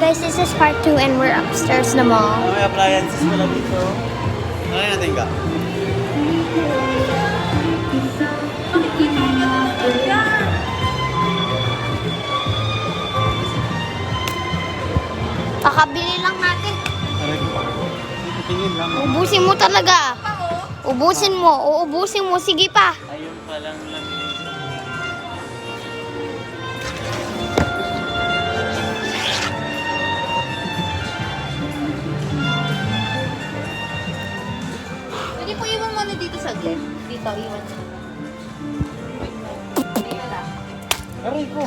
guys, this is part 2 and we're upstairs na mall. May appliances pala dito. Ano natin ka? Kakabili lang natin. Tingin lang. Ubusin mo talaga. Ubusin mo. Uubusin mo. Sige pa. Ayun pa lang lang. Pwede po iwan mo na dito sa gate. Dito, iwan mo. Aray ko.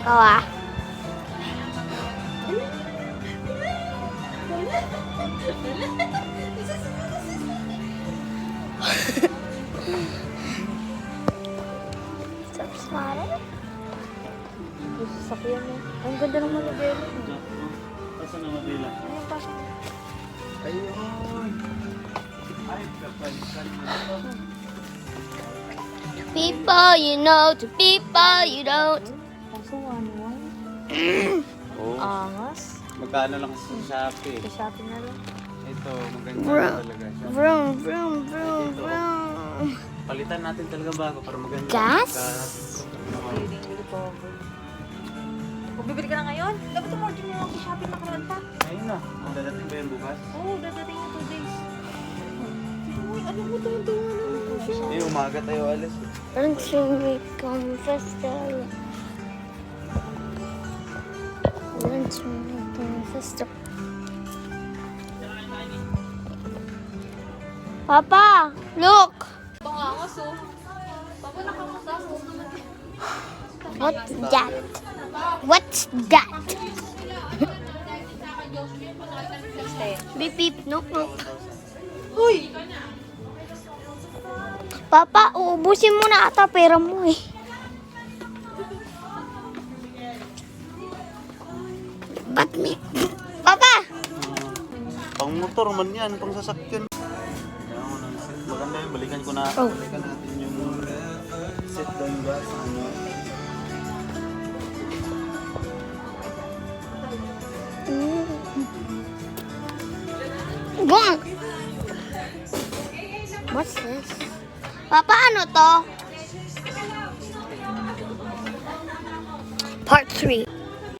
Ako ah. Stop smiling. Sasakyan mo. Ang ganda ng malagyan mo. Pasa na mabila. Ano pa? Ayun. Ay, kapalitan mo na to. People you know to people you don't. Kaso ano? Oh. Angas. Magkano lang sa Shopee? Sa shopping na lang. Ito, maganda Bro. talaga siya. Vroom, vroom, vroom, vroom. Palitan natin talaga bago para maganda. Gas? Feeling really cover. Kung bibili ka na ngayon, dapat umorder mo lang sa shopping nakaraan pa. Ayun na. Ang dadating ba yung bukas? Oo, dadating yung 2 days. Uy, ano mo tuwan-tuwa naman siya. Eh, umaga tayo alis. Until we confess the Until we confess the Papa, look! Pangangas oh. Papa nakamutas oh. What's that? What's that? Beep beep, no, no. Uy! Papa, uubusin mo na ata pera mo eh. Ba't me? Papa! Pang motor man yan, pang sasakyan. Maganda yung balikan ko na. Oh. Balikan natin yung set down ba sa ano. Gong! What's this? Papa, ano to? Part 3.